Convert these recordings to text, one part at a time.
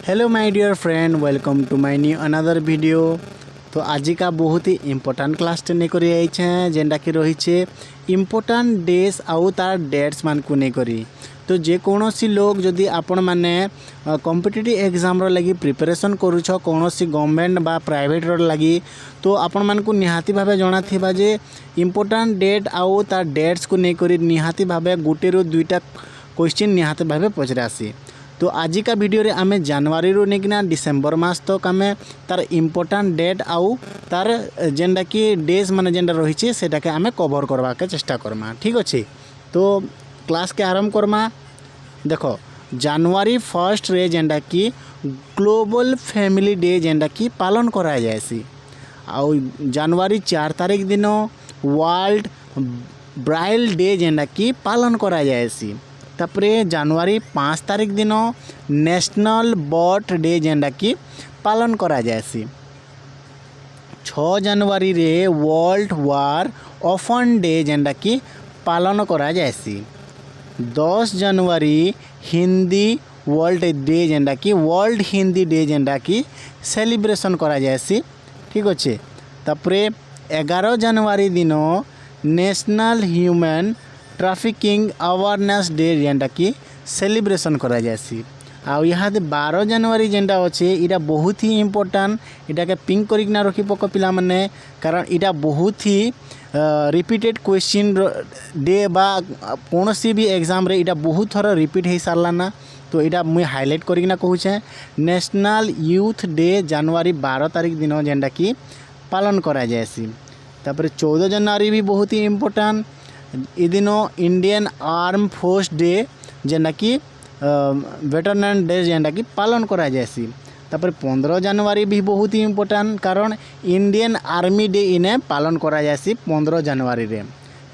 Hello my dear friend, welcome to my new another video. तो आज का बहुत ही इम्पोर्टाट क्लास नहीं कर जेनटा कि रही इम्पोर्टाट डेज आउ तार डेट्स मान को नहीं करी। तो जेकोसी लोग जदि आपण मैंने कॉम्पिटिटिव एग्जाम लगी प्रिपरेशन करुछ कौन सी गवर्नमेंट बा प्राइवेट लगी, तो आपण मान को निहाती भावे जना थिबा जे इम्पोर्टाट डेट आउ तार डेट्स को नहीं करी निहाती भावे गोटे रु दुईटा क्वेश्चन निहाती भावे पचरा आसी। तो आज का वीडियो रे आमे जनवरी रू नेकिना डिसेम्बर मास तक आमे तार इम्पोर्टाट डेट आउ तार जेनटा कि डेज माने जेनटा रही सेटा के आमे कवर करवा के चेष्टा करमा। ठीक अच्छे, तो क्लास के आरंभ करमा। देखो जनवरी 1 रे जेनटा कि ग्लोबल फैमिली डे जेनटा कि पालन करा जायसी। आउ जनवरी 4 तारीख दिन वर्ल्ड ब्राइल डे जेनटा कि पालन करा जायसी। तापरे जनवरी 5 तारीख दिन नेशनल बर्थ डे जेनटा कि पालन करा जायसी। 6 जनवरी रे वर्ल्ड वार ऑफन डे जेनटा कि पालन करा जायसी। 10 जनवरी हिंदी वर्ल्ड डे जेनटा कि वर्ल्ड हिंदी डे जेनटा कि सेलिब्रेशन करा जायसी। ठीक अच्छे, तापरे 11 जनवरी दिन national human trafficking awareness day जेनटा कि सेलिब्रेशन करा जायसी। आउ यहाँ 12 जनवरी जेनटा अच्छे इटा बहुत ही इम्पोर्टाट, इटा के पिंक करिकना रखी पक पिला माने, कारण इटा बहुत ही रिपीटेड क्वेश्चन डे बा कौन सी भी एग्जाम रे इटा बहुत थर रिपीट हो सारला ना। तो इटा मुझे हाईलाइट करिकना कहूचे नेशनल यूथ डे जनवरी 12 तारीख दिन जेनटा कि पालन करा जायसी। तापर 14 जनवरी भी बहुत ही इम्पोर्टाट, ये दिन इंडियन आर्म फोर्स डे जेनटा कि वेटरनरी डे जेनटा कि पालन करा जायसी। तापर 15 जनवरी भी बहुत ही इम्पोर्टाट, कारण इंडियन आर्मी डे इने पालन करा जायसी 15 जनवरी रे।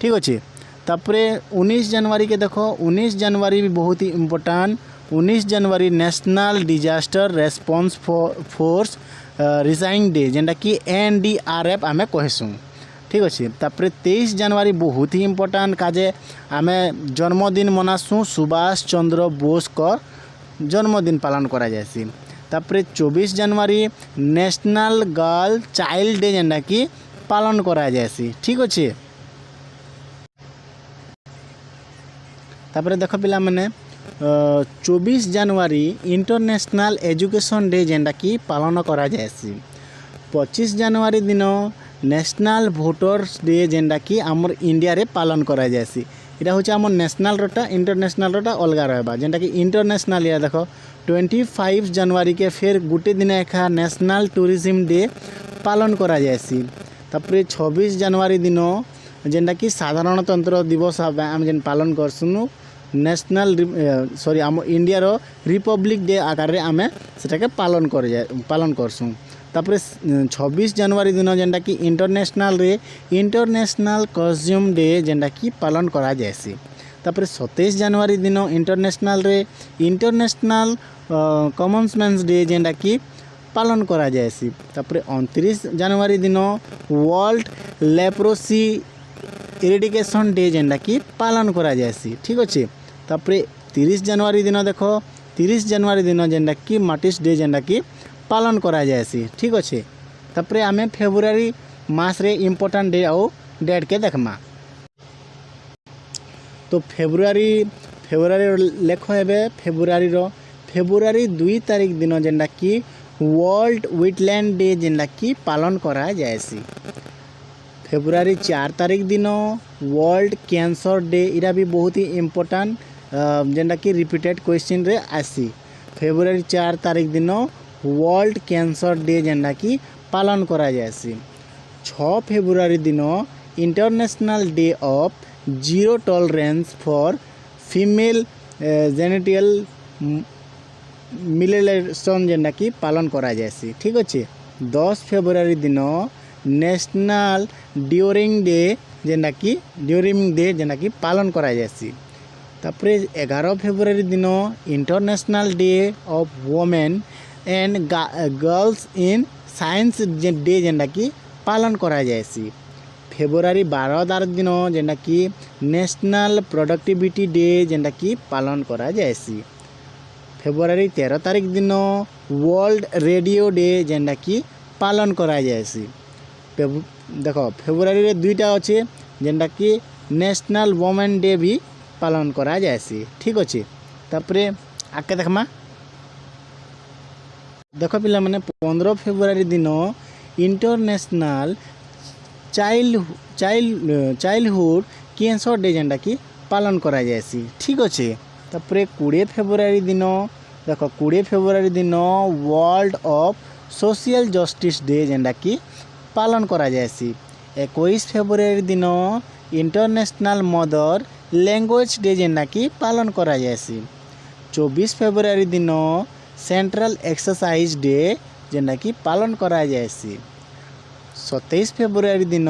ठीक अच्छे, तापर 19 जनवरी के देखो 19 जनवरी भी बहुत ही इम्पोर्टाट। 19 जनवरी national disaster response force raising day जेनटा कि NDRF आमे कहसूँ। ठीक अच्छे, तापर 23 जनवरी बहुत ही इम्पोर्टाट, काजे आमे जन्मदिन मनासूँ सुभाष चंद्र बोस का जन्मदिन पालन करा जायसी। तापर 24 जनवरी नेशनल गर्ल चाइल्ड डे जेनटा कि पालन करा जायसी। ठीक अच्छे, तापर देख पिला माने 24 जनवरी इंटरनेशनल एजुकेशन डे जेनटा कि पालन करा जायसी। 25 जनवरी दिन नेशनल भोटर्स डे जेनटा कि आमर इंडिया रे पालन करा जायसी। इटा होचे आमर नेशनल रोटा इंटरनेशनल रोटा अलगा रहबा, जेनटा कि इंटरनेशनल या देखो 25 जनवरी के फिर गोटे दिन एखा नेशनल टूरिज्म डे पालन करा जायसी। तापर 26 जनवरी दिन जेनटा कि साधारणतंत्र दिवस आम जेन पालन करसुनु नेशनल सॉरी आम इंडिया रो रिपब्लिक डे आकार रे आमे सेटाके पालन करसुँ। तापर 26 जनवरी दिन जेनटा कि इंटरनेशनल रे इंटरनेशनल कंज्यूम डे जेनटा कि पालन करा जायसी। तापर 27 जनवरी दिन इंटरनेशनल रे इंटरनेशनल कॉमन्समेंस डे जेनटा कि पालन करा जायसी। तापर 29 जनवरी दिन वर्ल्ड लेप्रोसी इरेडिकेशन डे जेनटा कि पालन करा जायसी। ठीक अच्छे, तापर 30 जनवरी दिन देखो 30 जनवरी दिन जेनटा कि मार्टिस डे जेनटा कि पालन करा जायसी। ठीक अच्छे, तापर आमे फेब्रुआरी मास रे इम्पोर्टाट डे आउ डेट के देखमा। तो फेब्रुआरी लेख एबे फेब्रुआरी 2 तारीख दिन जेनटा कि वर्ल्ड वेटलैंड डे जेनटा कि पालन करा जायसी। फेब्रुआरी 4 तारीख दिन वर्ल्ड कैंसर डे, इरा भी बहुत ही इम्पोर्टाट जेनटा कि रिपीटेड क्वेश्चन रे आसी। फेब्रुआरी 4 तारीख दिन वर्ल्ड कैंसर डे जेनटा कि पालन करा जायसी। 6 फेब्रुआरी दिन international day of zero tolerance for female genital mutilation जेनटा कि पालन करा जायसी। ठीक अच्छे, 10 फेब्रुआरी दिन नेशनल ड्यूरिंग डे जेनटा कि पालन करा जायसी। तापर 11 फेब्रुआरी दिन international day of women and girls in science day जेनटा कि पालन करा जायसी। फेब्रुआरी 12 तारीख दिन जेनटा कि नेशनल प्रोडक्टिविटी डे जेनटा कि पालन करा जायसी। फेब्रुआरी 13 तारिख दिन वर्ल्ड रेडियो डे जेनटा कि पालन करा जाएसी। देख फेब्रुआरी दुईटा अच्छे जेनटा कि नेशनल वुमेन डे भी पालन करा जाएसी। ठीक अच्छे तापरे आके देखमा देख पिला माने 15 फेब्रुआरी दिन इंटरनेशनल चाइल्डहुड कैंसर डे जेनटा कि पालन करा जाएसी। ठीक अच्छे तापरे 20 फेब्रुआरी दिन देख 20 फेब्रुआरी दिन world of social justice day जेनटा कि पालन करा जाएसी। 21 फेब्रुआरी दिन इंटरनेशनल मदर लैंग्वेज डे जेनटा कि पालन करा जाएसी। 24 फेब्रुआरी दिन सेंट्रल एक्सरसाइज डे जेनटा कि पालन करा जाएसी। 27 फेब्रुआरी दिन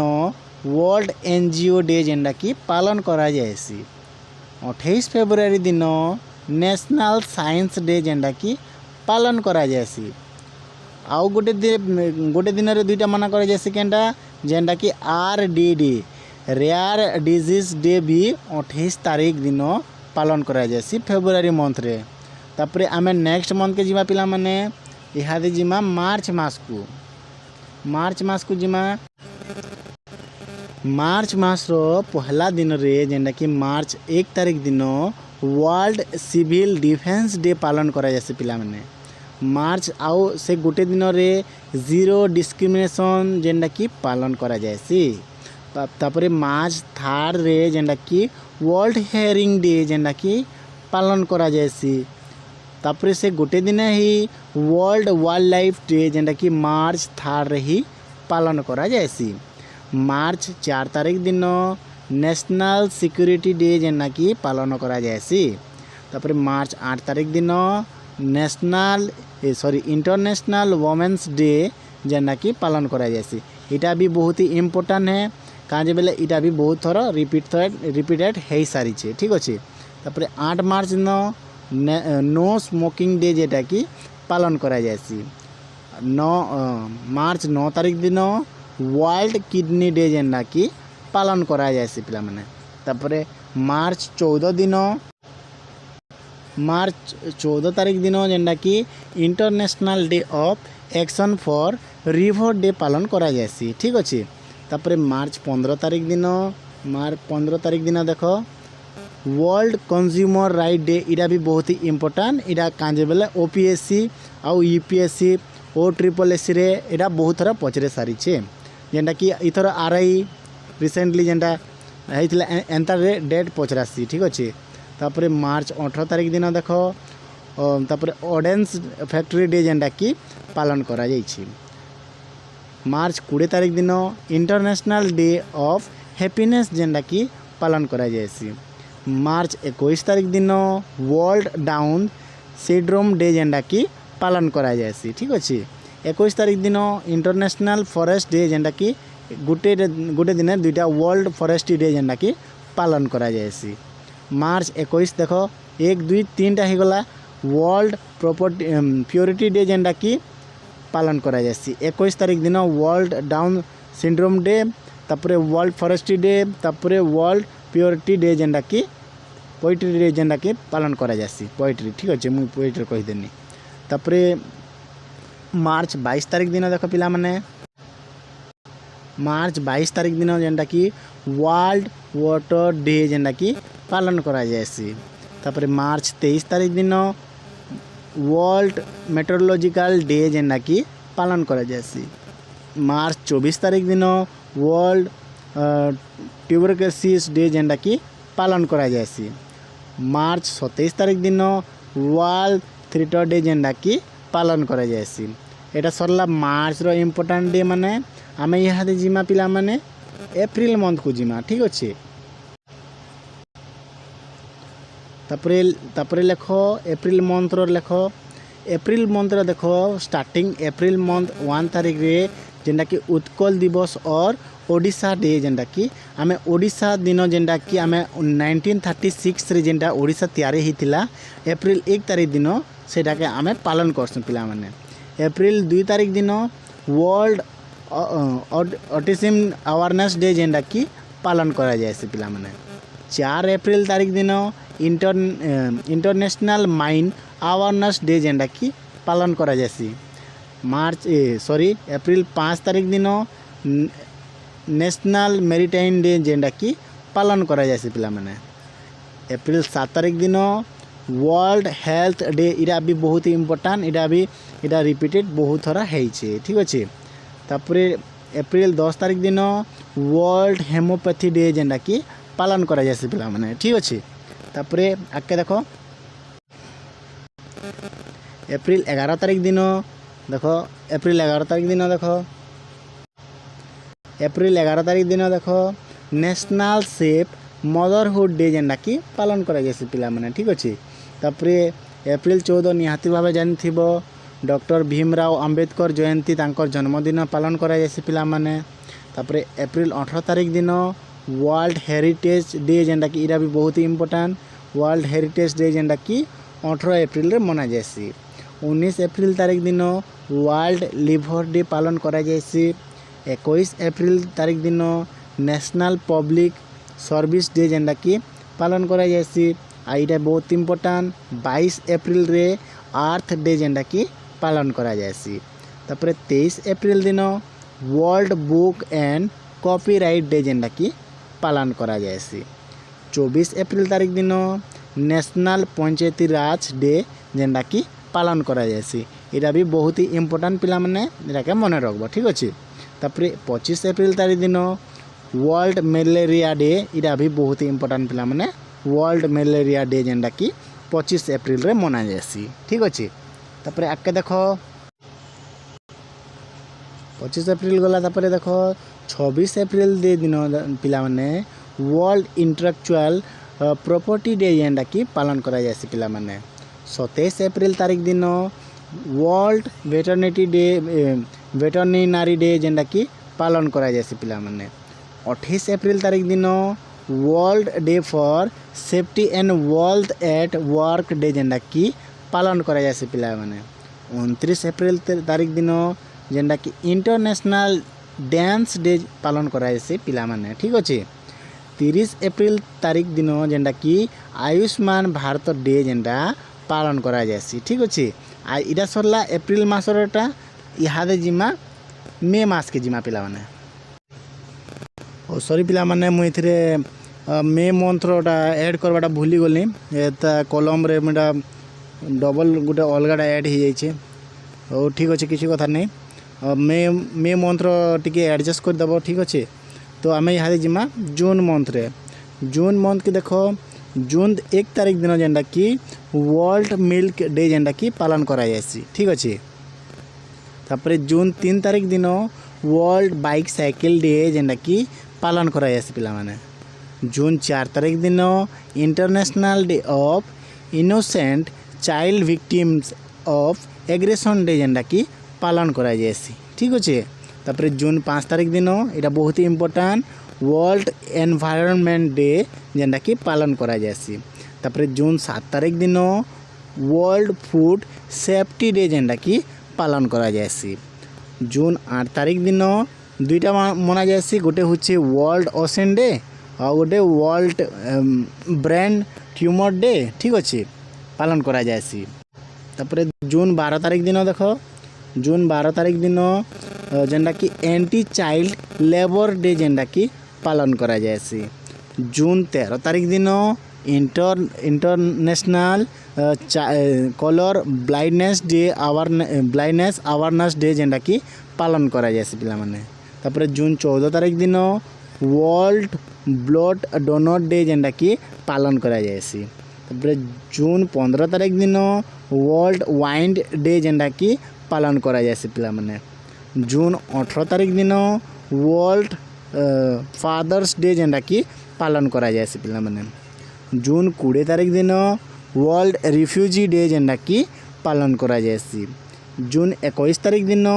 वर्ल्ड एनजीओ डे जेनटा कि पालन करा जाएसी। 28 फेब्रुआरी दिन नेशनल साइंस डे जेनटा कि पालन करा जाएसी। आउ गोटे दिन रे दुईटा मना करा जाएसी केनटा जेनटा कि RDD रेयर डिजीज डे भी 28 तारीख दिन पालन करा जाएसी फेब्रुआरी मंथ रे। तापरे आमे नेक्स्ट मंथ के जिमा पिला माने इहादे जिमा मार्च मास को जिमा मार्च मास रो पहला दिन रे जेनटा कि मार्च 1 तारीख दिन वर्ल्ड सिविल डिफेंस डे पालन करा जाएसी पिला माने। मार्च आउ से गोटे दिन रे जीरो डिस्क्रिमिनेशन जेनटा कि पालन करा जाएसी। तापरे मार्च 3 रे जेनटा कि वर्ल्ड हेयरिंग डे जेनटा कि पालन करा जाएसी। तापरे से गोटे दिन ही वर्ल्ड वाइल्ड लाइफ डे जेनटा कि मार्च 3 रे ही पालन करा जाएसी। मार्च 4 तारीख दिन नेशनल सिक्योरिटी डे जेनटा कि पालन करा जाएसी। तापरे मार्च 8 तारीख दिन इंटरनेशनल वुमेन्स डे जेनटा कि पालन करा जाएसी। इटा भी बहुत ही इम्पोर्टेंट है काजे बेले इटा भी बहुत थर रिपीटेड है सारी। ठीक अच्छे तापरे 8 मार्च दिन नो स्मोकिंग डे जेटा कि पालन करा जाएसी। मार्च 9 तारीख दिन वर्ल्ड किडनी डे जेनटा कि पालन करा जाएसी पिला माने। तापरे मार्च 14 तारीख दिन जेनटा कि international day of action for river day पालन करा जाएसी। ठीक अच्छे तापरे मार्च 15 तारीख दिन देख वर्ल्ड कंज्यूमर राइट डे इटा भी बहुत ही इम्पोर्टेंट। इटा कांजे बेले OPSC आउ UPSC OSSC रे इटा बहुत थरा पचरे सारी जेनटा कि इथर RI रिसेंटली जेनटा होइतिला एंता रे डेट पचरासी। ठीक अच्छे तापरे मार्च 18 तारीख दिन देख तापरे ऑर्डेंस फैक्ट्री डे जेनटा कि पालन करा जाइछि। मार्च 20 तारीख दिन इंटरनेशनल डे ऑफ हैप्पीनेस जेनटा कि पालन करा जाइछि। मार्च 21 तारीख दिन वर्ल्ड डाउन सिंड्रोम डे जेनटा कि पालन करा जाएसी। ठीक अच्छे 21 तारीख दिन इंटरनेशनल फॉरेस्ट डे जेनटा कि गोटे दिन दुईटा वर्ल्ड फॉरेस्ट डे जेनटा कि पालन करा जाएसी। मार्च 21 देख 1 2 3 टा गला वर्ल्ड प्रॉपर्टी प्योरिटी डे जेनटा कि पालन करा जाएसी। 21 तारीख दिन वर्ल्ड डाउन सिंड्रोम डे तापरे वर्ल्ड फॉरेस्ट डे तापरे वर्ल्ड प्योरिटी डे जेनटा कि पोएट्री डे जेनटा कि पालन करा जाएसी पोएट्री। ठीक अच्छे मुझे पोएट्री कहीदेनी। तापरे मार्च 22 तारीख दिन देख पिला माने मार्च 22 तारीख दिन जेनटा कि वर्ल्ड वाटर डे जेनटा कि पालन करा जाएसी। तापरे मार्च 23 तारीख दिन वर्ल्ड मेट्रोलॉजिकल डे जेनटा कि पालन करा जाएसी। मार्च 24 तारीख दिन वर्ल्ड ट्यूबरकुलोसिस डे जेनटा कि पालन करा जाएसी। मार्च 27 तारीख दिन वर्ल्ड थ्रिटर डे जेनटा कि पालन करा जाएसी। एटा सरला मार्च रो इम्पोर्टेंट डे माने आमे यहाँ जिमा पिला माने एप्रिल मंथ को जिमा। ठीक अच्छे तापरे लेख एप्रिल मंथ रो लेख एप्रिल मंथ रो देखो स्टार्टिंग एप्रिल मंथ 1 तारीख रे जेनटा कि उत्कल दिवस और ओडिशा डे जेनटा कि आमे ओडिशा दिन जेनटा कि आमे 1936 रे जेनटा ओडिशा तैयारी हितिला एप्रिल 1 तारीख दिन सेटा के आमे पालन करसु पिला माने। एप्रिल 2 तारीख दिन वर्ल्ड ऑटिज्म अवेयरनेस डे जेनटा कि पालन करा जाए से पिला माने। 4 एप्रिल तारीख दिन इंटरनेशनल माइन अवेयरनेस डे जेनटा कि पालन करा जासी। एप्रिल 5 तारीख दिन नेशनल मेरीटाइम डे जेनटा कि पालन करा जासी पिला माने। एप्रिल 7 तारीख दिन वर्ल्ड हेल्थ डे, इरा भी बहुत इम्पोर्टाट, इरा रिपीटेड बहुत थरा है, ठीक अच्छे। तापर एप्रिल 10 तारीख दिन वर्ल्ड हेमोपैथी डे जेनटा कि पालन करा जासी पिला माने, ठीक अच्छे। तापर आगे देखो एप्रिल 11 तारीख दिन देखो एप्रिल 11 तारीख दिन देखो नेशनल सेफ मदरहुड डे जेनटा कि पालन करा जासी पिला माने, ठीक अच्छे। तापर एप्रिल 14 निहाती भाव जानी डॉक्टर भीमराव अंबेडकर जयंती तांकर जन्मदिन पालन करा जासी पिला माने। तापर एप्रिल 18 तारीख दिन वर्ल्ड हेरिटेज डे जेनटा कि इरा भी बहुत इम्पोर्टाट, वर्ल्ड हेरिटेज डे जेनटा कि 18 एप्रिल रे मना जासी। 19 एप्रिल तारीख दिन वर्ल्ड लिवर डे पालन करा जासी। 21 एप्रिल तारीख दिन नेशनल पब्लिक सर्विस डे जेनटा कि पालन करा जासी। आईटा बहुत इम्पोर्टाट 22 एप्रिल रे अर्थ डे जेनटा कि पालन करा जासी। तापर 23 एप्रिल दिन world book and copyright day जेनटा कि पालन करा जासी। 24 एप्रिल तारीख दिन नेशनल पंचायती राज डे जेनटा कि पालन करा जासी। इरा भी बहुत ही इम्पोर्टाट पिला माने इराके मने रखबो, ठीक अच्छे। तापर 25 एप्रिल तारीख दिन वर्ल्ड मलेरिया डे, इरा भी बहुत ही इम्पोर्टाट पिला माने वर्ल्ड मलेरिया डे जेनटा कि 25 एप्रिल रे मना जासी, ठीक अच्छे। तापर आगे देखो 25 एप्रिल गला। तापर देखो 26 एप्रिल दे दिन पिला माने वर्ल्ड इंटेलेक्चुअल प्रॉपर्टी डे जेनटा कि पालन करा जासी पिला माने। 27 एप्रिल तारीख दिन वर्ल्ड वेटरनरी डे जेनटा कि पालन करा जासी पिला माने। 28 एप्रिल तारीख दिन world day for safety and wealth at work day जेनटा कि पालन करा जासी पिला माने। 29 एप्रिल तारीख दिन जेनटा कि इंटरनेशनल डांस डे पालन करा जासी पिला माने, ठीक अच्छे। 30 एप्रिल तारीख दिन जेनटा कि आयुष्मान भारत डे जेनटा पालन करा जासी, ठीक अच्छे। आ इटा सरला एप्रिल मासरटा, इहादे जिमा मे मास के जिमा पिला माने। ओ सॉरी पिला माने मुई इथरे मे मंथरटा ऐड करवाटा भूली गली, एता कलम रे मेटा डबल गोटे अलगाटा ऐड हो जाइए। ओ ठीक अच्छे, किसी कथा नहीं। मे मंथर टिके एडजस्ट कर दबो, ठीक अच्छे। तो आम यहाँ जिमा जून मंथ रे, जून मंथ के देखो जून 1 तारीख दिन जेनटा कि वर्ल्ड मिल्क डे जेनटा कि पालन करा जासी, ठीक अच्छे। तापर जून 3 तारीख दिन वर्ल्ड बाइक साइकिल डे जेनटा कि पालन करा जासी पिला माने। जून 4 तारीख दिन international day of innocent child victims of aggression day जेनटा कि पालन करा जासी, ठीक अच्छे। तापर जून 5 तारीख दिन इटा बहुत ही इम्पोर्टाट वर्ल्ड एनवायरनमेंट डे जेनटा कि पालन करा जासी। तापर जून 7 तारीख दिन वर्ल्ड फूड सेफ्टी डे जेनटा कि पालन करा जासी। जून 8 तारीख दिन दुईटा मना जासी, गोटे होचे वर्ल्ड ओशन डे और गोटे वर्ल्ड ब्रेन ट्यूमर डे, ठीक अच्छे, पालन करा जासी। तापर जून 12 तारीख दिन देखो जून 12 तारीख दिन जेनटा कि एंटी चाइल्ड लेबर डे जेनटा कि पालन करा जासी। जून 13 तारीख दिन international colour blindness awareness day जेनटा कि पालन करा जासी पिला माने। तापर जून 14 तारीख दिन वर्ल्ड ब्लड डोनर डे जेनटा कि पालन करा जासी। तापर जून 15 तारीख दिन वर्ल्ड वाइंड डे जेनटा कि पालन करा जासी पिला माने। जून 18 तारीख दिन वर्ल्ड फादर्स डे जेनटा कि पालन करा जासी पिला माने। जून 20 तारीख दिन वर्ल्ड रिफ्यूजी डे जेनटा कि पालन करा जासी। जून 21 तारीख दिन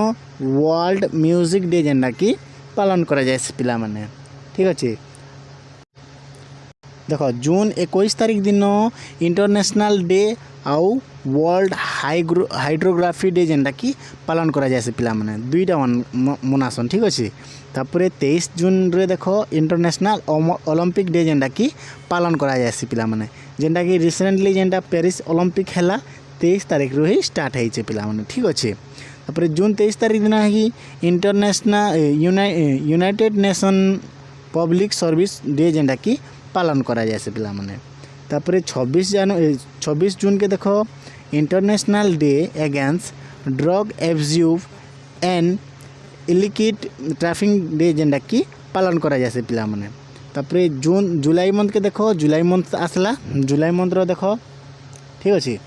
वर्ल्ड म्यूजिक डे जेनटा कि पालन करा जासी पिला माने, ठीक अच्छे। देख जून 21 तारिख दिन इंटरनेशनल डे आउ वर्ल्ड हाइड्रोग्राफी डे जेनटा कि पालन करा जाए पिला माने दुईटा मनासन ठीक अच्छे। तापर 23 जून रे देख इंटरनेशनल ओलंपिक डे जेनटा कि पालन करा जाए पिला माने जेनटा कि रिसेंटली जेनटा पेरिस ओलंपिक है 23 तारिख रू ही स्टार्ट है पिला माने ठीक अच्छे। तापर जून 23 तारिख दिन है international united nation public service day जेनटा कि पालन करा जाए पिला माने। तापर 26 जून के देखो international day against drug abuse and illicit trafficking day जेनटा कि पालन करा जाए पिला माने। तापर जुलाई मंथ के देखो जुलाई मंथ आसला जुलाई मंथ रो देखो ठीक अच्छे।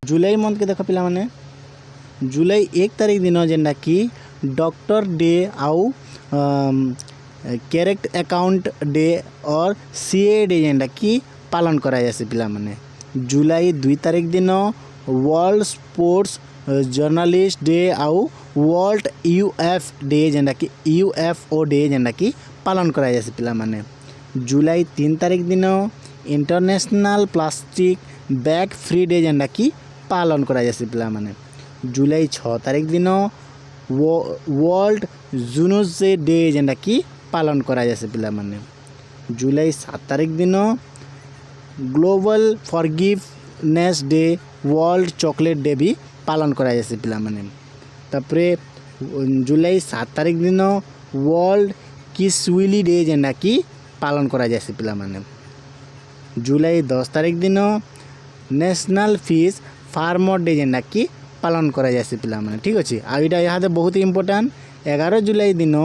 जुलाई मंथ के देखो पिला माने जुलाई 1 तारिख दिन जेनटा कि डॉक्टर डे आउ करेक्ट अकाउंट डे और सीए डे जेनटा कि पालन करा जाए पिला माने। जुलाई 2 तारिख दिन वर्ल्ड स्पोर्ट्स जर्नलिस्ट डे आउ वर्ल्ड यूएफ डे जेनटा कि यूएफओ डे जेनटा कि पालन करा जाए पिला माने। जुलाई 3 तारिख दिन international plastic bag free day जेनटा कि पालन करा जाए पिला माने। जुलाई 6 तारिख दिन वर्ल्ड जूनस डे जेनटा कि पालन करा जाए पिला माने। जुलाई 7 तारिख दिन global forgiveness day world chocolate day भी पालन करा जाए पिला माने। तापरे जुलाई 7 तारिख दिन वर्ल्ड किसविली डे जेनटा कि पालन करा जाए पिला माने। जुलाई 10 तारिख दिन नेशनल फिश फार्मर डे जेनटा कि पालन करा जाए पिला माने ठीक अच्छे। आ इटा यहाँ बहुत इम्पोर्टाट 11 जुलाई दिन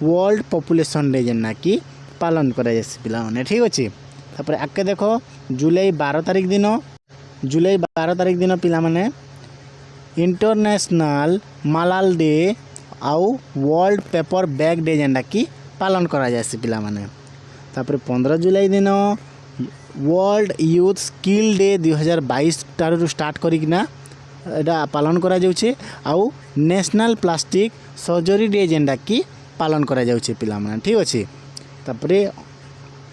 वर्ल्ड पॉपुलेशन डे जेनटा कि पालन करा जाए पिला माने ठीक अच्छे। तापर आगे देखो जुलाई 12 तारिख दिन पिला माने इंटरनेशनल मालाल डे आउ वर्ल्ड पेपर बैग डे जेनटा कि पालन करा जाए पिला माने। तापर 15 जुलाई दिन वर्ल्ड यूथ स्किल डे 2022 टारू स्टार्ट करिकिना एटा पालन करा जाउछे आउ नेशनल प्लास्टिक सर्जरी डे जेनटा कि पालन करा जाउछे पिला माने ठीक अच्छे। तापर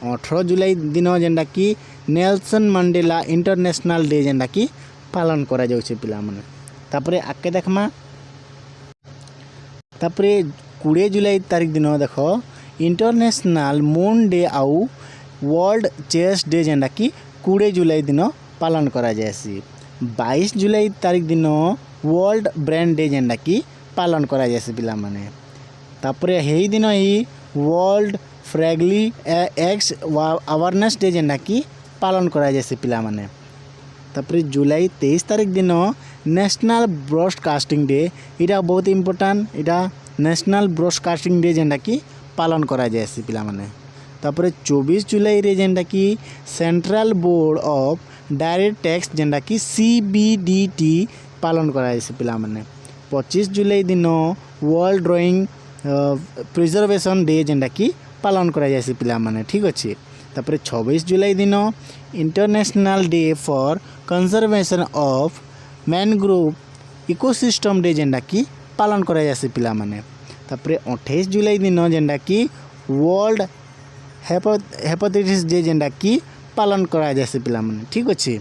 18 जुलाई दिन जेनटा कि नेल्सन मंडेला इंटरनेशनल डे जेनटा कि पालन करा जाउछे पिला माने। तापर आके देखमा तापर 20 जुलाई तारिख दिन देखो इंटरनेशनल मून डे आउ वर्ल्ड चेस डे जेनटा कि 20 जुलाई दिन पालन करा जाए। 22 जुलाई तारिख दिन वर्ल्ड ब्रेन डे जेनटा कि पालन करा जाए पिला माने। तापर यही दिन ही वर्ल्ड फ्रेगली एक्स अवेयरनेस डे जेनटा कि पालन करा जाए पिला माने। तापर जुलाई 23 तारिख दिन नेशनल ब्रॉडकास्टिंग डे इटा बहुत इम्पोर्टाट इटा नेशनल ब्रॉडकास्टिंग डे जेनटा कि पालन करा जाए पिला माने। तापर 24 जुलाई रे जेनटा कि central board of direct tax जेनटा कि सीबीडीटी पालन करा जाए पिला माने। 25 जुलाई दिन वर्ल्ड ड्राइंग प्रिजर्वेशन डे जेनटा कि पालन करा जाए पिला माने ठीक अच्छे। तापर 26 जुलाई दिन international day for conservation of mangrove ecosystem day जेनटा कि पालन करा जाए पिला माने। तापर 28 जुलाई दिन जेनटा कि वर्ल्ड हेपाटाइटिस डे जेनटा कि पालन करा जाए पिला माने ठीक अच्छे।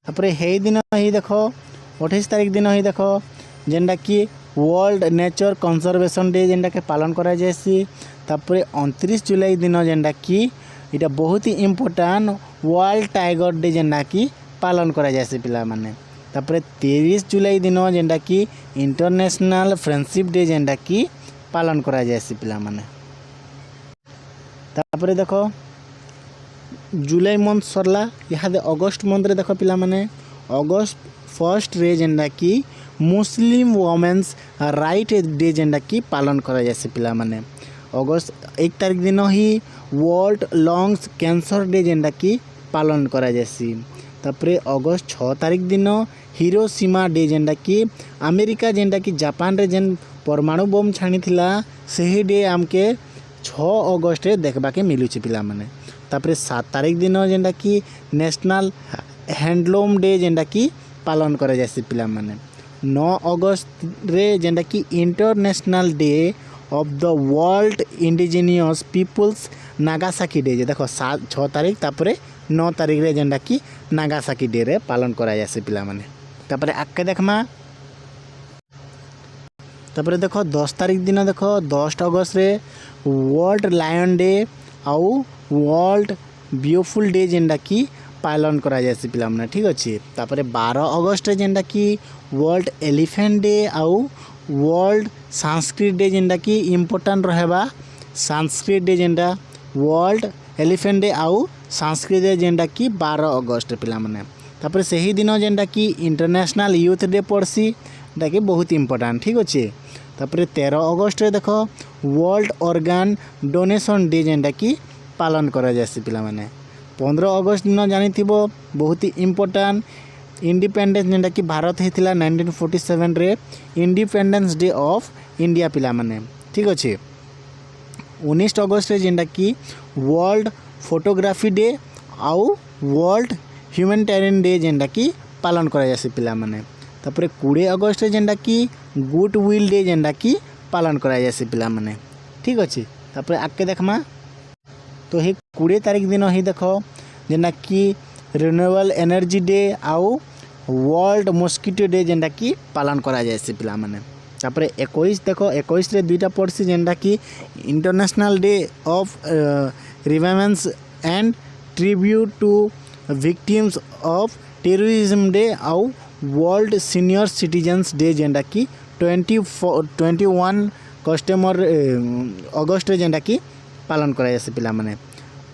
तापर हे दिन ही देखो 28 तारिख दिन ही देखो जेनटा कि वर्ल्ड नेचर कंजर्वेशन डे जेनटा कि पालन करा जाए। तापर 29 जुलाई दिन जेनटा कि इटा बहुत ही इम्पोर्टाट वर्ल्ड टाइगर डे जेनटा कि पालन करा जाए पिला माने। तापर 23 जुलाई दिन जेनटा कि इंटरनेशनल फ्रेंडशिप डे जेनटा कि पालन करा जाए पिला माने। तापर देखो जुलाई मंथ सरला यहाँ अगस्ट मंथ रे देखो पिला माने अगस्ट 1 रे जेनटा कि मुस्लिम वोमेन्स राइट डे जेनटा कि पालन करा जाए पिला माने। अगस्त 1 तारिख दिन ही वर्ल्ड लंग्स कैंसर डे जेनटा कि पालन करा जाए। तापर अगस्त 6 तारिख दिन हिरोशिमा डे जेनटा कि अमेरिका जेनटा कि जापान रे जेन परमाणु बम छाणी थिला सही डे आमके 6 अगस्त रे देखबा के मिलुछि पिला माने। तापर 7 तारिख दिन जेनटा कि नेशनल हैंडलूम डे जेनटा कि पालन करा जाए पिला माने। 9 अगस्त रे जेनटा कि international day of the world indigenous peoples Nagasaki day जे देखो 6 तारीख तापर 9 तारीख रे जेनटा कि नागासाकी डे रे पालन करा जासे पिला माने। तापर आके देखमा तापर देखो 10 तारीख दिन देखो 10 अगस्त रे वर्ल्ड लायन डे आउ वर्ल्ड ब्यूटीफुल डे जेनटा कि पालन करा जासे पिला माने ठीक अछि। तापर 12 अगस्त रे जेनटा कि वर्ल्ड एलिफेंट डे आउ वर्ल्ड संस्कृत डे जेनटा कि इम्पोर्टेंट रहेबा संस्कृत डे जेनटा वर्ल्ड एलिफेंट डे आउ संस्कृत डे जेनटा कि 12 अगस्त पिला माने। तापर सही दिन जेनटा कि इंटरनेशनल यूथ डे पड़सी जेनटा कि बहुत इम्पोर्टेंट ठीक अछि। तापर 13 अगस्त रे देखो वर्ल्ड ऑर्गन डोनेशन डे जेनटा कि पालन करा जासी पिला माने। 15 अगस्त दिन जानिथिबो बहुत ही इम्पोर्टेंट इंडिपेंडेंस जेनटा कि भारत हेतिला 1947 रे इंडिपेंडेंस डे ऑफ इंडिया पिला माने ठीक अछि। 19 अगस्त रे जेनटा कि वर्ल्ड फोटोग्राफी डे आउ वर्ल्ड ह्यूमैनिटेरियन डे जेनटा कि पालन करा जासी पिला माने। तापर 20 अगस्त रे जेनटा कि गुड विल डे जेनटा कि पालन करा जासी पिला माने ठीक अछि। तापर आके देखमा तो हे 20 तारीख दिन ही देखो जेनटा कि रिन्यूएबल एनर्जी डे आउ वर्ल्ड मस्किटो डे जेनटा कि पालन करा जासी पिला माने। तापर 21 देखो 21 रे दुईटा पड़सी जेनटा कि international day of remembrance and tribute to victims of terrorism day आउ वर्ल्ड सीनियर सिटीजन्स डे जेनटा कि 21 कस्टमर अगस्त रे जेनटा कि पालन करा जासी पिला माने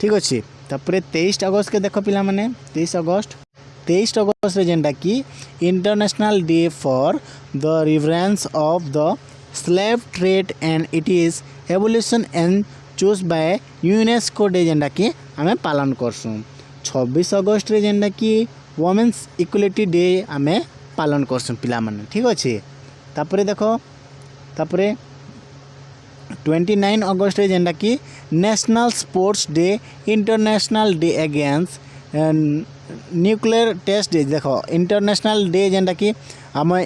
ठीक अछि। तापर 23 अगस्त के देखो पिला माने 23 अगस्त रे जेनटा कि international day for the reverence of the slave trade and it is evolution and choose by UNESCO day जेनटा कि आमे पालन करसु। 26 अगस्त रे जेनटा कि वुमेन्स इक्वालिटी डे आमे पालन करसु पिला माने ठीक अछि। तापर देखो तापर 29 अगस्त रे जेनटा कि national sports day international day against nuclear test day देखो इंटरनेशनल डे जेनटा कि आम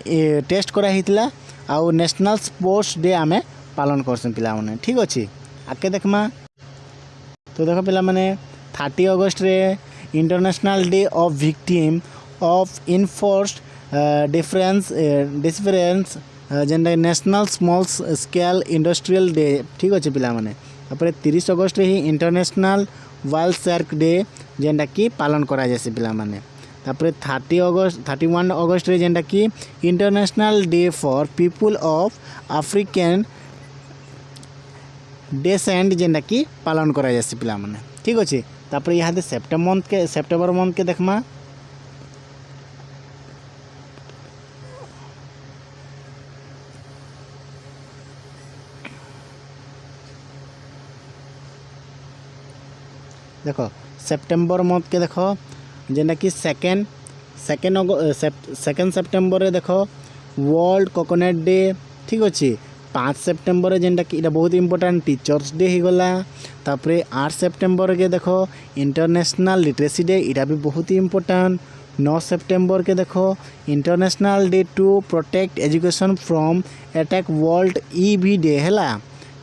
टेस्ट करा हितला आउ नेशनल स्पोर्ट्स डे आमे पालन करसु पिला माने ठीक अछि। आके देखमा तो देखो पिला माने 30 अगस्त रे international day of victim of enforced difference जेनटा national small scale industrial day ठीक अच्छे पिला माने। तापर 30 अगस्त रे ही इंटरनेशनल वाइल्ड शार्क डे जेनटा कि पालन करा जासे पिला माने। तापर 31 अगस्त रे जेनटा कि international day for people of African descent जेनटा कि पालन करा जासे पिला माने ठीक अच्छे। तापर यहाँ सेप्टेम्बर मंथ के देखमा देखो सेप्टेम्बर मंथ के देखो जेनटा कि सेकेंड सेप्टेम्बर रे देखो वर्ल्ड कोकोनट डे ठीक अच्छे। 5 सेप्टेम्बर जेनटा कि बहुत इंपोर्टेंट टीचर्स डे हो गला। तापर 8 सेप्टेम्बर के देखो इंटरनेशनल लिटरेसी डे इटा भी बहुत ही इंपोर्टेंट। 9 सेप्टेम्बर के देखो international day to protect education from attack world EV day हैला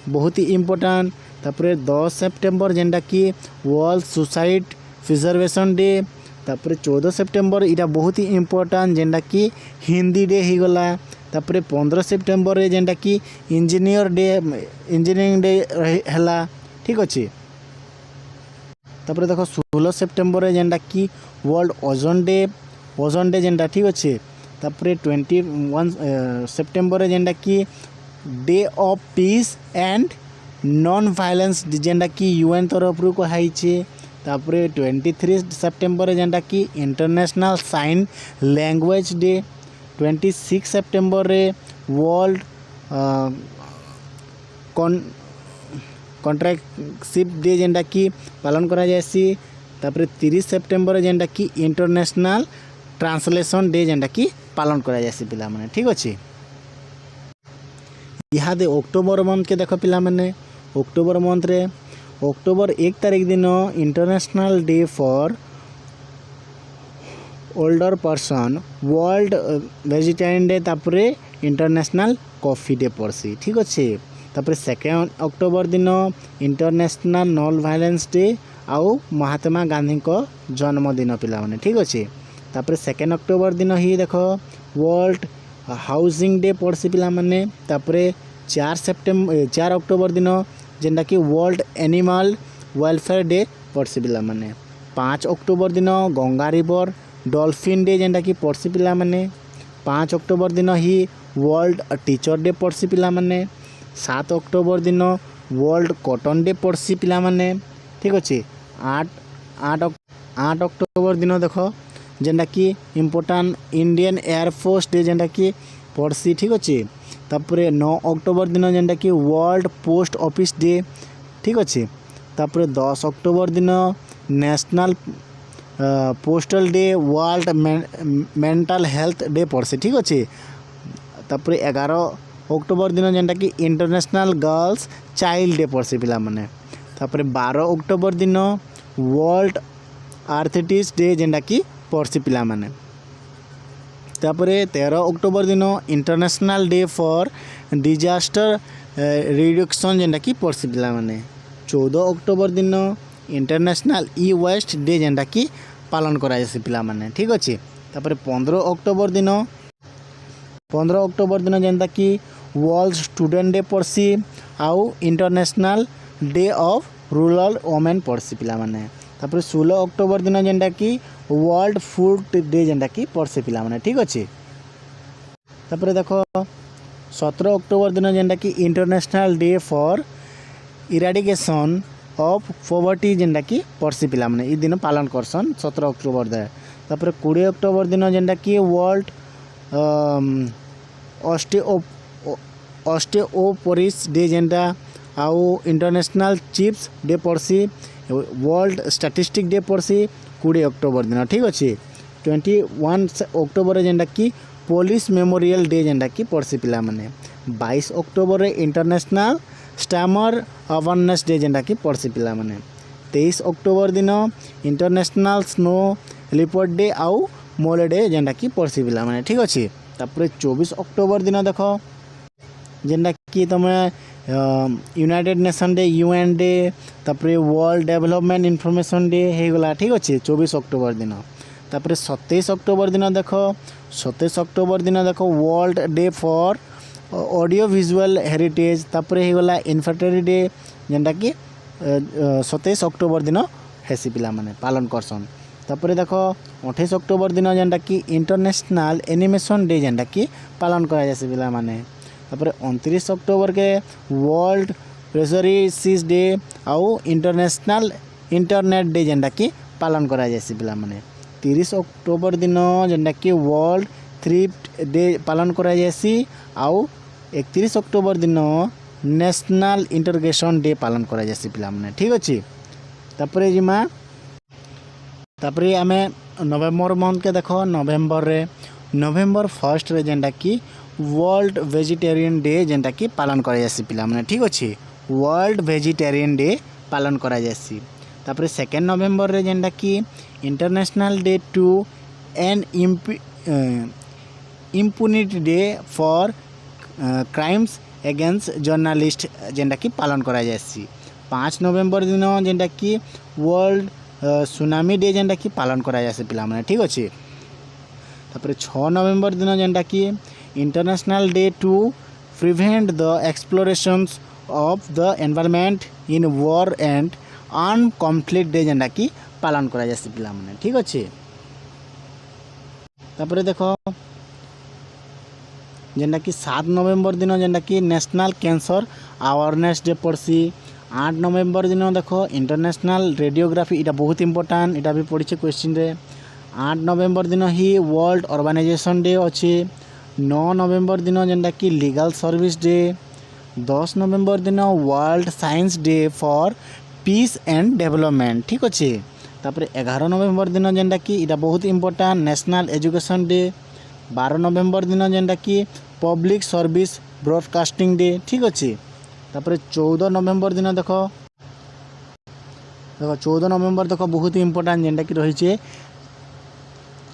बहुत ही इंपोर्टेंट। तापर 10 सेप्टेम्बर जेनटा कि वर्ल्ड सुसाइड प्रिजर्वेशन डे। तापर 14 सेप्टेम्बर इटा बहुत ही इंपोर्टेंट जेनटा कि हिंदी डे हो गला। तापर 15 सेप्टेम्बर रे जेनटा कि इंजीनियरिंग डे हैला ठीक अच्छे। तापर देखो 16 सेप्टेम्बर रे जेनटा कि वर्ल्ड ओजोन डे जेनटा ठीक अच्छे। तापर 21 सेप्टेम्बर रे जेनटा कि day of peace and non violence जेनटा कि यूएन तरफ रु कहाइछे। तापर 23 सेप्टेम्बर जेनटा कि international sign language day. 26 September रे वर्ल्ड कॉन्ट्रैक्टशिप डे जेनटा कि पालन करा जायसी। तापर 30 सेप्टेम्बर जेनटा कि इंटरनेशनल ट्रांसलेशन डे जेनटा कि पालन करा जायसी पिला माने ठीक अछि। इहादे अक्टोबर मंथ के देखो पिला माने अक्टोबर मंथ रे अक्टोबर 1 तारीख दिन international day for older person world vegetarian day तापर इंटरनेशनल कॉफी डे पड़सी ठीक अच्छे। तापर 2 अक्टोबर दिन इंटरनेशनल नॉन वायलेंस डे आउ महात्मा गांधी को जन्मदिन पिला माने ठीक अच्छे। तापर 2 अक्टोबर दिन ही देख वर्ल्ड हाउसिंग डे पड़सी पिला माने। तापर 4 अक्टोबर दिन जेनटा कि वर्ल्ड एनिमल वेलफेयर डे पड़सी पिला माने। 5 अक्टोबर दिन गंगा रिवर डॉल्फिन डे जेनटा कि पड़सी पिला माने। 5 अक्टोबर दिन ही वर्ल्ड टीचर डे पड़सी पिला माने। 7 अक्टोबर दिन वर्ल्ड कॉटन डे पड़सी पिला माने ठीक अच्छे। 8 अक्टोबर दिन देख जेनटा कि इम्पोर्टाट इंडियन एयरफोर्स डे जेनटा कि पड़सी ठीक अच्छे। तापर 9 अक्टोबर दिन जेनटा कि वर्ल्ड पोस्ट ऑफिस डे ठीक अच्छे। तापर 10 अक्टोबर दिन national postal day world mental health day पड़से ठीक अच्छे। तापर 11 अक्टोबर दिन जेनटा कि इंटरनेशनल गर्ल्स चाइल्ड डे पड़से पिला माने। तापर 12 अक्टोबर दिन वर्ल्ड आर्थराइटिस डे जेनटा कि पड़सी पिला माने। तापर 13 अक्टोबर दिन international day for disaster reduction जेनटा कि पड़सी पिला माने। 14 अक्टोबर दिन इंटरनेशनल ई वेस्ट डे जेनटा कि पालन करा जायसी पिला माने ठीक अच्छे। तापर 15 अक्टोबर दिन जेनटा कि वर्ल्ड स्टूडेंट डे पड़सी आउ international day of rural women पड़सी पिला माने। तापर 16 अक्टोबर दिन जेनटा कि वर्ल्ड फूड डे जेनटा कि पड़सी पिला माने ठीक अच्छे। तापर देख 17 अक्टोबर दिन जेनटा कि international day for eradication of poverty जेनटा कि पड़सी पिला माने ई दिन पालन करसन 17 अक्टोबर दे। तापर 20 अक्टोबर दिन जेनटा कि वर्ल्ड ऑस्टियोपोरोसिस डे जेनटा आउ इंटरनेशनल चिप्स डे पड़सी। वर्ल्ड स्टैटिस्टिक डे पड़सी 20 अक्टोबर दिन ठीक अच्छे। 21 अक्टोबर जेनटा कि पुलिस मेमोरियल डे जेनटा कि पड़सी पिला माने। 22 October international stammer awareness day जेनटा कि पड़सी पिला माने। 23 अक्टोबर दिन इंटरनेशनल स्नो लिपर्ड डे आउ मोले डे जेनटा कि पड़सी पिला माने ठीक अच्छे। तापर 24 अक्टोबर दिन देख जेनटा कि तुम United nation day UN day तापर वर्ल्ड डेवलपमेंट इनफॉरमेशन डे हो गला ठीक अच्छे 24 अक्टोबर दिन। तापर 27 अक्टोबर दिन देख 27 अक्टोबर दिन देख world day for audio visual heritage तापर हो गला इन्फर्टिलिटी डे जेनटा कि 27 अक्टोबर दिन हेसी पिला माने पालन करसन। तापर देख 28 अक्टोबर दिन जेनटा कि इंटरनेशनल एनिमेशन डे जेनटा कि पालन करा जायसे पिला माने। तापर 29 अक्टोबर के वर्ल्ड प्रेशरीज डे आउ इंटरनेशनल इंटरनेट डे जेनटा कि पालन करा जायसे पिला माने। 30 अक्टोबर दिन जेनटा कि वर्ल्ड थ्रिफ्ट डे पालन करा जायसी आउ 31 अक्टोबर दिन नेशनल इंटरग्रेशन डे पालन करा जायसी पिला माने ठीक अच्छे। तापर जिमा तापर आम नवेम्बर मंथ के देख नवेम्बर 1 रे जेनटा कि वर्ल्ड वेजिटेरियन डे जेनटा कि पालन करा जायसी पिला माने ठीक अच्छे। वर्ल्ड वेजिटेरियन डे पालन करा जायसी। तापर 2 नवेम्बर रे जेनटा कि international day to end impunity day for crimes against journalist जेनटा कि पालन करा जायसी। 5 नवेम्बर दिन जेनटा कि वर्ल्ड सुनामी डे जेनटा कि पालन करा जायसी पिला माने ठीक अच्छे। तापर 6 नवेम्बर दिन जेनटा कि international day to prevent the explorations of the environment in war and arm conflict day जेनटा कि पालन करा जायसी पिला माने ठीक अच्छे। तापर देख जेनटा कि 7 नवेम्बर दिन जेनटा कि नेशनल कैंसर अवेयरनेस डे पड़सी। 8 नवेम्बर दिन देख इंटरनेशनल रेडियोग्राफी इटा बहुत इंपोर्टाट इटा भी पड़ी क्वेश्चन रे। 8 नवेम्बर दिन ही वर्ल्ड अर्बानाइजेशन डे अच्छे। 9 नवेम्बर दिन जेनटा कि लीगल सर्विस डे। 10 नवेम्बर दिन world science day for piece and development ठीक अच्छे। तापर 11 नवेम्बर दिन जेनटा कि इटा बहुत इंपोर्टाट नेशनल एजुकेशन डे। 12 नवेम्बर दिन जेनटा कि पब्लिक सर्विस ब्रॉडकास्टिंग डे ठीक अच्छे। तापर 14 नवेम्बर दिन देख 14 नवेम्बर देख बहुत इंपोर्टाट जेनटा कि रही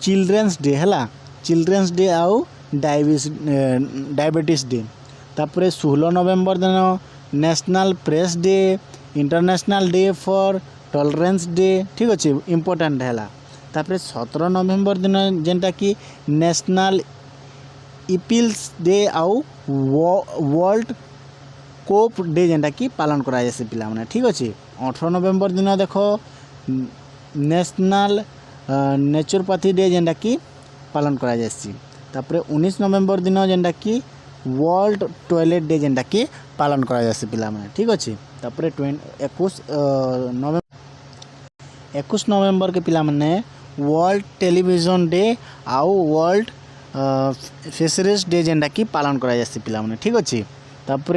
चिल्ड्रेन्स डे है चिल्ड्रेन्स डे आउ डायबिटीज डे। तापर 16 नवेम्बर दिन national press day, international day for tolerance day. ठीक अच्छे इम्पोर्टाट है। तापर 17 नवेम्बर दिन जेनटा कि नेशनल इपिल्स डे आउ वर्ल्ड कोप डे जेनटा कि पालन करा जाए पिला माने। ठीक अच्छे 18 नवेम्बर दिन देख नेशनल नेचुरोपैथी डे जेनटा कि पालन करा जाए। तापर 19 नवेम्बर दिन जेनटा कि वर्ल्ड टॉयलेट डे जेनटा कि पालन करा जाए पिला माने। ठीक अच्छे तापर 21 नवेम्बर के पिला माने वर्ल्ड टेलीविजन डे आउ वर्ल्ड फिशरीज डे जेनटा कि पालन करा जाए पिला माने। ठीक अच्छे तापर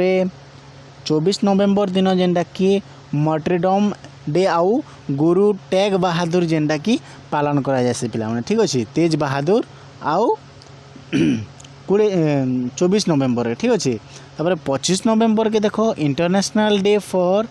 24 नवेम्बर दिन जेनटा कि मर्टरडम डे आउ गुरु तेग बहादुर जेनटा कि पालन करा जाए पिला माने। ठीक अच्छे तेज बहादुर आउ 24 नवेम्बर। ठीक अच्छे तापर 25 नवेम्बर के देखो international day for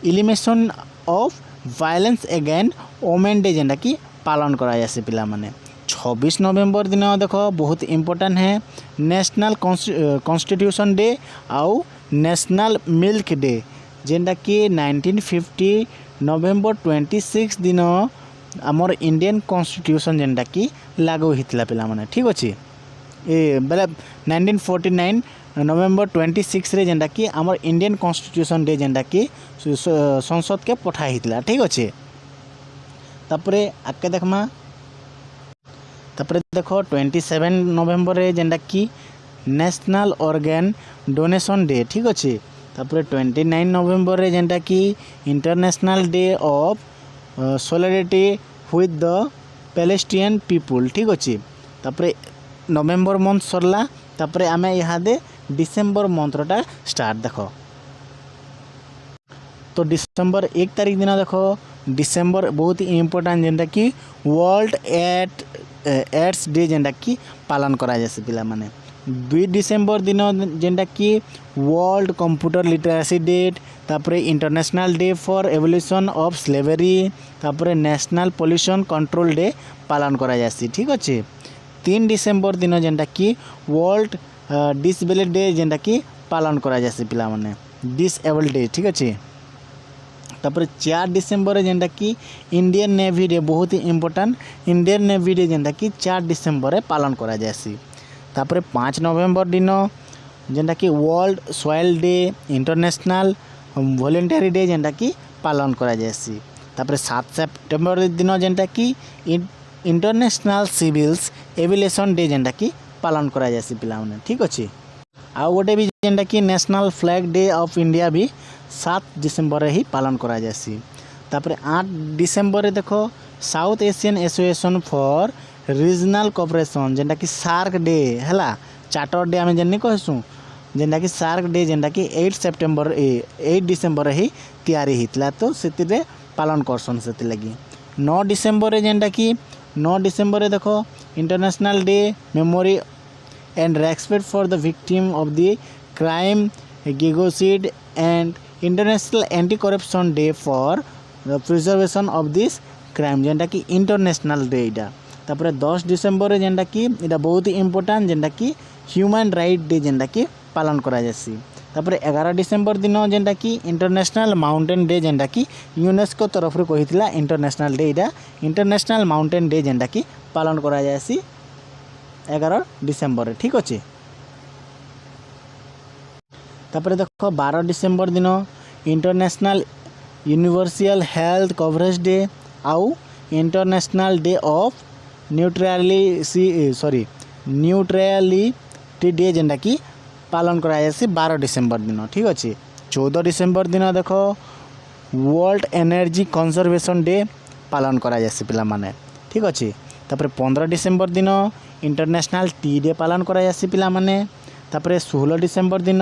elimination of violence against women day जेनटा कि पालन करा जाए पिला माने। 26 नवेम्बर दिन देखो बहुत इम्पोर्टेंट है नेशनल कॉन्स्टिट्यूशन डे आउ नेशनल मिल्क डे जेनटा कि 1950 नवेम्बर 26 दिन आमर इंडियन कॉन्स्टिट्यूशन जेनटा कि लागू होता पिला माने। ठीक अच्छे ए बेले 1949 नवेम्बर 26 रे जेनटा कि आमर इंडियन कॉन्स्टिट्यूशन डे जेनटा कि संसद के पठाई होता। ठीक अच्छे तापरे आगे देखमा तापरे देखो 27 नवेम्बर रे जेनटा कि नेशनल ऑर्गन डोनेशन डे। ठीक अच्छे तापरे 29 नवेम्बर रे जेनटा कि international day of solidarity with the Palestinian people. ठीक अच्छे तापरे नवेम्बर मंथ सरला तापरे आमे इहादे डिसेम्बर मंथटा स्टार्ट देखो। तो डिसेम्बर 1 तारीख दिन देखो डिसेम्बर बहुत ही इम्पोर्टेंट जेनटा कि वर्ल्ड एड्स डे जेनटा कि पालन करा जाए पिला माने। 2 डिसेम्बर दिन जेनटा कि वर्ल्ड कंप्यूटर लिटरेसी डे तापर international day for evolution of slavery तापर नेशनल पोल्यूशन कंट्रोल डे पालन करा जाए। ठीक अच्छे 3 डिसेम्बर दिन जेनटा कि वर्ल्ड डिसेबल डे जेनटा कि पालन करा जाए पिला माने डिसेबल डे। ठीक अच्छे तापर 4 डिसेम्बर जेनटा कि इंडियन नेवी डे बहुत ही इम्पोर्टेंट इंडियन नेवी डे जेनटा कि 4 डिसेम्बर पालन करा जाए। तापर 5 नवेम्बर दिन जेनटा कि world soil day international voluntary day जेनटा कि पालन करा जाए। तापर 7 सेप्टेम्बर दिन जेनटा कि इंटरनेशनल सिविल्स एविएशन डे जेनटा कि पालन करा जाए पिला माने। ठीक अच्छे आउ गोटे भी जेनटा कि national flag day of India भी 7 डिसेम्बर ही पालन करा जाए। तापर 8 डिसेम्बर रे देखो south Asian association for regional cooperation जेनटा कि सार्क डे हैला चार्टर डे आम जेन कहसुँ जेनटा कि सार्क डे जेनटा कि 8 डिसेम्बर ही तैयारी होता। तो से पालन करसन से लगी 9 डिसेम्बर रे जेनटा कि 9 डिसेम्बर रे देखो international day memory and respect for the victim of the crime genocide and international anti corruption day for the preservation of this crime जेनटा कि इंटरनेशनल डे इटा। तापर 10 डिसेम्बर रे जेनटा कि इटा बहुत ही इम्पोर्टेंट जेनटा कि ह्यूमन राइट डे जेनटा कि पालन करा जाए। तापर 11 डिसेम्बर दिन जेनटा कि इंटरनेशनल माउंटेन डे जेनटा कि यूनेस्को तरफ रे कहितला इंटरनेशनल डे इटा इंटरनेशनल माउंटेन डे जेनटा कि पालन करा जाए 11 डिसेम्बर। ठीक अच्छे तापर देखो 12 डिसेम्बर दिन international universal health coverage day आउ international day of neutrality day जेनटा कि पालन करा जाए 12 डिसेम्बर दिन। ठीक अच्छे 14 डिसेम्बर दिन देखो वर्ल्ड एनर्जी कंजर्वेशन डे पालन करा जाए पिला माने। ठीक अच्छे तापर 15 डिसेम्बर दिन इंटरनेशनल टी डे पालन करा जाए पिला माने। तापर 16 डिसेम्बर दिन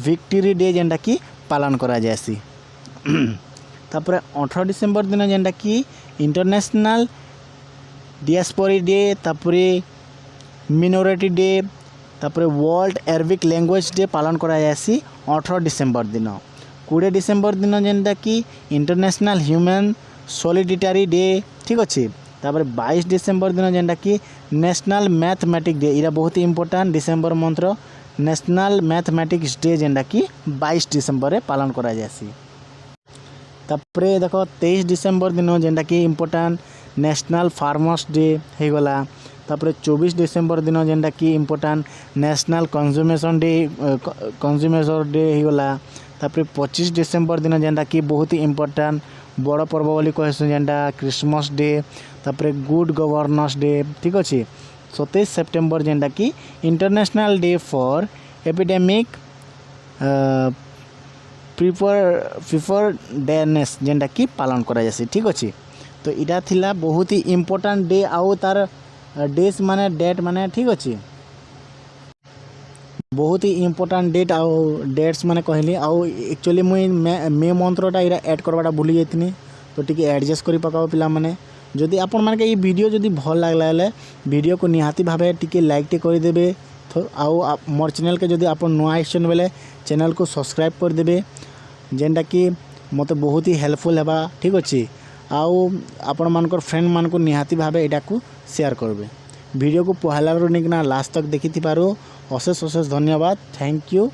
विक्ट्री डे जेनटा कि पालन करा जाए। तापर 18 डिसेम्बर दिन जेनटा कि इंटरनेशनल डियास्पोरा डे तापर मिनोरिटी डे तापर वर्ल्ड अरबिक लैंग्वेज डे पालन करा जाए 18 डिसेम्बर दिन। 20 डिसेम्बर दिन जेनटा कि इंटरनेशनल ह्यूमन सॉलिडारिटी डे। ठीक अच्छे तापर 22 डिसेम्बर दिन जेनटा कि नेशनल मैथमेटिक डे इरा बहुत ही इम्पोर्टेंट डिसेम्बर मंथर नेशनल मैथमेटिक्स डे जेनटा कि 22 डिसेम्बर पालन करा जासी। तापरे देखो 23 डिसेम्बर दिन जेनटा कि इम्पोर्टाट नेशनल फार्मर्स डे हो गला। तापरे 24 डिसेम्बर दिन जेनटा कि इम्पोर्टाट नेशनल कंज्यूमेशन डे हो गला। तापरे 25 डिसेम्बर दिन जेनटा कि बहुत ही इम्पोर्टाट बड़ पर्व बोली कहसु जेनटा क्रिसमस डे। तापरे गुड गवर्नेंस डे ठीक अच्छे। 27 सेप्टेम्बर जेनटा कि international day for epidemic preparedness जेनटा कि पालन करा जासी ठीक अच्छे। तो इटा थिला बहुत ही इम्पोर्टाट डे आउ तार डेज माने डेट माने ठीक अच्छे। बहुत ही इम्पोर्टाट डेट आउ डेट्स माने कहली आउ एक्चुअली मुई मे मंत्रटा इरा ऐड करवाटा भूली जाइथिनी तो टिके एडजस्ट करि पकाओ पिला माने। जदि आपण माने ये वीडियो जदि भल लागला ले वीडियो को निहाती भावे टिके लाइक टे कर देबे। तो आउ मोर चैनल के जदि आपण नुआ आइछन बेले चैनल को सब्सक्राइब कर देबे जेनटा कि मते बहुत ही हेल्पफुल हेबा ठीक अच्छे। आउ आपण मानकर फ्रेंड मान को निहाती भावे एटा को शेयर करबे। वीडियो को पहला रो निकना लास्ट तक देखि पारो अशेष अशेष धन्यवाद। Thank you.